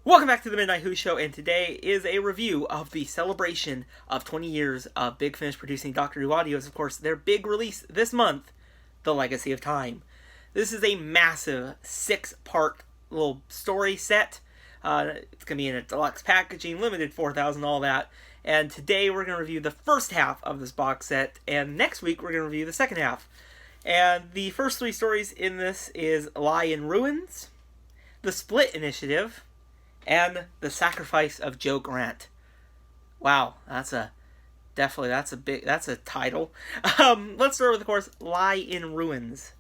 Welcome back to the Midnight Who Show, and today is a review of the celebration of 20 years of Big Finish producing Doctor Who audios. Of course, their big release this month, The Legacy of Time. This is a massive 6-part little story set. It's going to be in a deluxe packaging, limited 4,000, all that. And today we're going to review the first half of this box set, and next week we're going to review the second half. And the first 3 stories in this is Lie in Ruins, The Split Initiative, and The Sacrifice of Jo Grant. Wow, that's a title. Let's start with, of course, Lie in Ruins.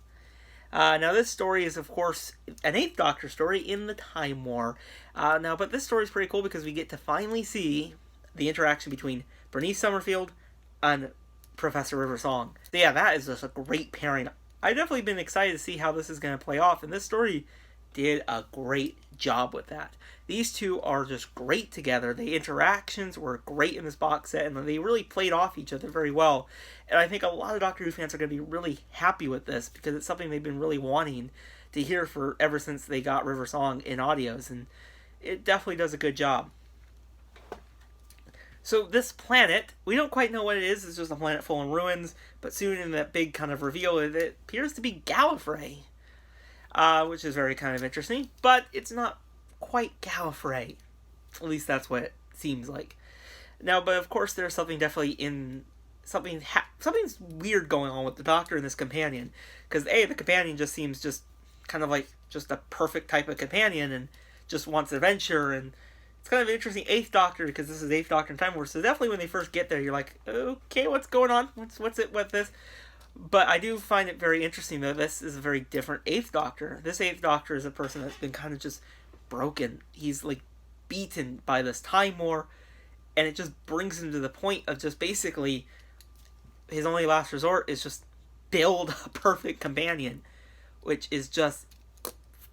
Now this story is, of course, an 8th Doctor story in the Time War. But this story is pretty cool because we get to finally see the interaction between Bernice Summerfield and Professor River Song. So yeah, that is just a great pairing. I've definitely been excited to see how this is going to play off, and this story did a great job with that. These two are just great together. The interactions were great in this box set, and they really played off each other very well. And I think a lot of Doctor Who fans are going to be really happy with this because it's something they've been really wanting to hear for ever since they got River Song in audios, and it definitely does a good job. So this planet, we don't quite know what it is. It's just a planet full of ruins, but soon in that big kind of reveal, it appears to be Gallifrey. Which is very kind of interesting, but it's not quite Gallifrey. At least that's what it seems like. Now, but of course there's something something's weird going on with the Doctor and this companion. Because the companion just seems just kind of like just a perfect type of companion and just wants adventure, and it's kind of an interesting 8th Doctor because this is 8th Doctor in Time War, so definitely when they first get there you're like, okay, what's going on? What's it with this? But I do find it very interesting, though. This is a very different 8th Doctor. This 8th Doctor is a person that's been kind of just broken. He's, like, beaten by this Time War, and it just brings him to the point of just basically his only last resort is just build a perfect companion, which is just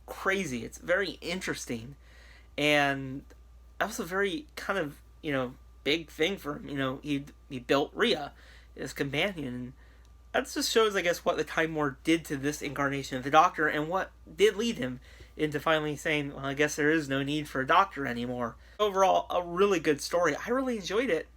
crazy. It's very interesting, and that was a very kind of, big thing for him. He built Rhea, his companion, and that just shows, I guess, what the Time War did to this incarnation of the Doctor and what did lead him into finally saying, well, I guess there is no need for a Doctor anymore. Overall, a really good story. I really enjoyed it.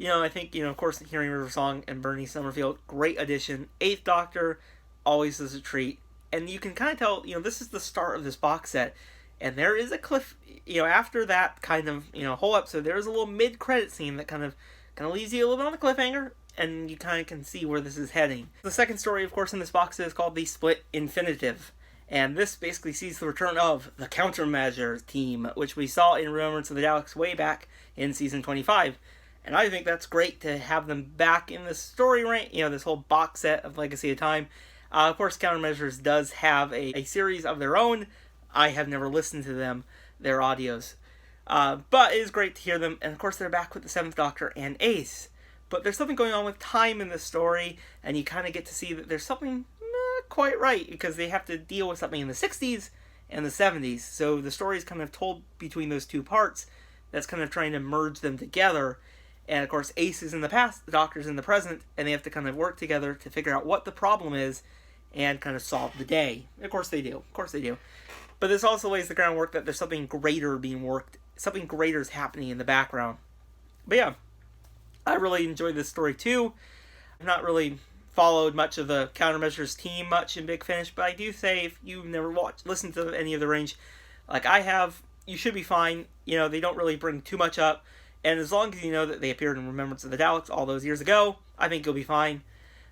I think, of course, hearing River Song and Bernice Summerfield, great addition. 8th Doctor, always is a treat. And you can kind of tell, this is the start of this box set. And there is a cliff, after that kind of, whole episode, there is a little mid-credit scene that kind of leaves you a little bit on the cliffhanger. And you kind of can see where this is heading. The second story, of course, in this box is called The Split Infinitive. And this basically sees the return of the Countermeasure team, which we saw in Remembrance of the Daleks way back in Season 25. And I think that's great to have them back in this story, right? This whole box set of Legacy of Time. Of course, Countermeasures does have a series of their own. I have never listened to their audios. But it is great to hear them. And of course, they're back with the 7th Doctor and Ace. But there's something going on with time in this story, and you kind of get to see that there's something not quite right, because they have to deal with something in the 60s and the 70s. So the story is kind of told between those two parts that's kind of trying to merge them together. And of course, Ace is in the past, the Doctor's in the present, and they have to kind of work together to figure out what the problem is and kind of solve the day. Of course they do. But this also lays the groundwork that there's something greater being worked, something greater is happening in the background. But yeah, I really enjoyed this story too. I've not really followed much of the Countermeasures team much in Big Finish, but I do say if you've never listened to any of the range like I have, you should be fine. They don't really bring too much up, and as long as you know that they appeared in Remembrance of the Daleks all those years ago, I think you'll be fine.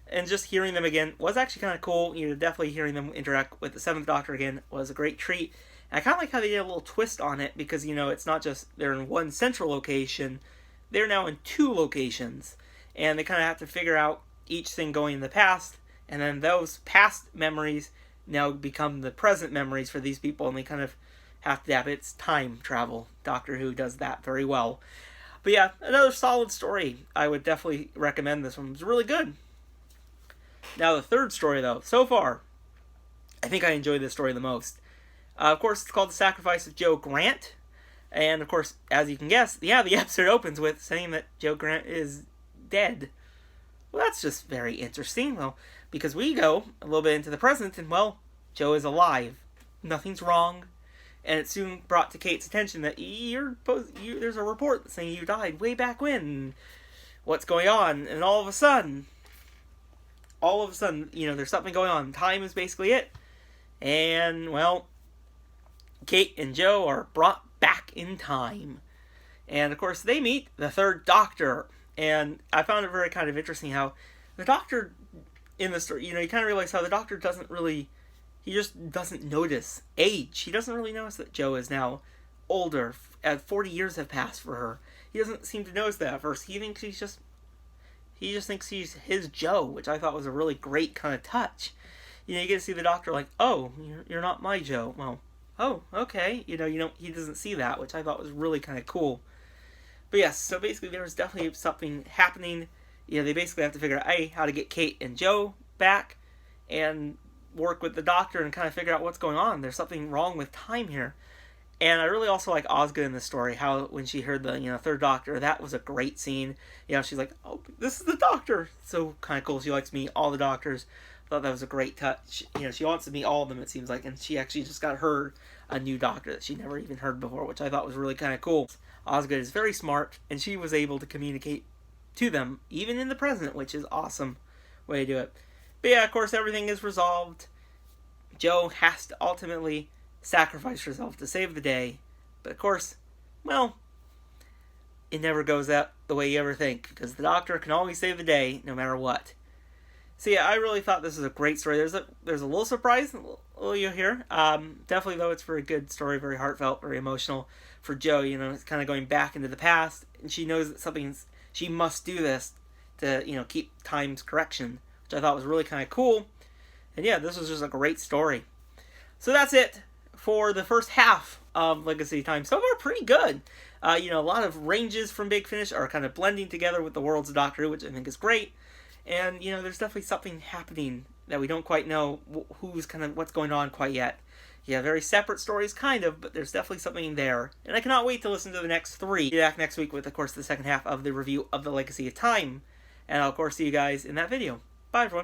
And just hearing them again was actually kind of cool. Definitely hearing them interact with the 7th Doctor again was a great treat. And I kind of like how they did a little twist on it, because it's not just they're in one central location. They're now in 2 locations, and they kind of have to figure out each thing going in the past, and then those past memories now become the present memories for these people, and they kind of have to have it's time travel. Doctor Who does that very well. But yeah, another solid story. I would definitely recommend this one. It's really good. Now the third story, though, so far, I think I enjoyed this story the most. Of course, it's called The Sacrifice of Jo Grant. And, of course, as you can guess, the episode opens with saying that Jo Grant is dead. Well, that's just very interesting. Well, because we go a little bit into the present, and, well, Jo is alive. Nothing's wrong. And it soon brought to Kate's attention that there's a report saying you died way back when. What's going on? And all of a sudden, there's something going on. Time is basically it. And, well, Kate and Joe are brought back in time. And, of course, they meet the Third Doctor. And I found it very kind of interesting how the Doctor in the story, you kind of realize how the Doctor he just doesn't notice age. He doesn't really notice that Joe is now older. 40 years have passed for her. He doesn't seem to notice that at first. He just thinks he's his Joe, which I thought was a really great kind of touch. You get to see the Doctor like, oh, you're not my Joe. Well, oh, okay. He doesn't see that, which I thought was really kind of cool. But yes, so basically there's definitely something happening. They basically have to figure out, how to get Kate and Joe back and work with the Doctor and kind of figure out what's going on. There's something wrong with time here. And I really also like Osgood in the story, how when she heard the Third Doctor, that was a great scene. She's like, oh, this is the Doctor. So kind of cool. She likes to meet all the Doctors. I thought that was a great touch. She wants to meet all of them, it seems like, and she actually just got her a new Doctor that she never even heard before, which I thought was really kind of cool. Osgood is very smart, and she was able to communicate to them, even in the present, which is awesome way to do it. But yeah, of course, everything is resolved. Joe has to ultimately sacrifice herself to save the day. But of course, well, it never goes out the way you ever think, because the Doctor can always save the day, no matter what. So yeah, I really thought this was a great story. There's a little surprise you'll hear. Definitely, though, it's a very good story, very heartfelt, very emotional for Joe. It's kind of going back into the past, and she knows that she must do this to, keep time's correction, which I thought was really kind of cool. And yeah, this was just a great story. So that's it for the first half of Legacy of Time. So far, pretty good. A lot of ranges from Big Finish are kind of blending together with the worlds of Doctor Who, which I think is great. And, there's definitely something happening that we don't quite know what's going on quite yet. Yeah, very separate stories, kind of, but there's definitely something there. And I cannot wait to listen to the next 3. Be back next week with, of course, the second half of the review of the Legacy of Time. And I'll, of course, see you guys in that video. Bye, everyone.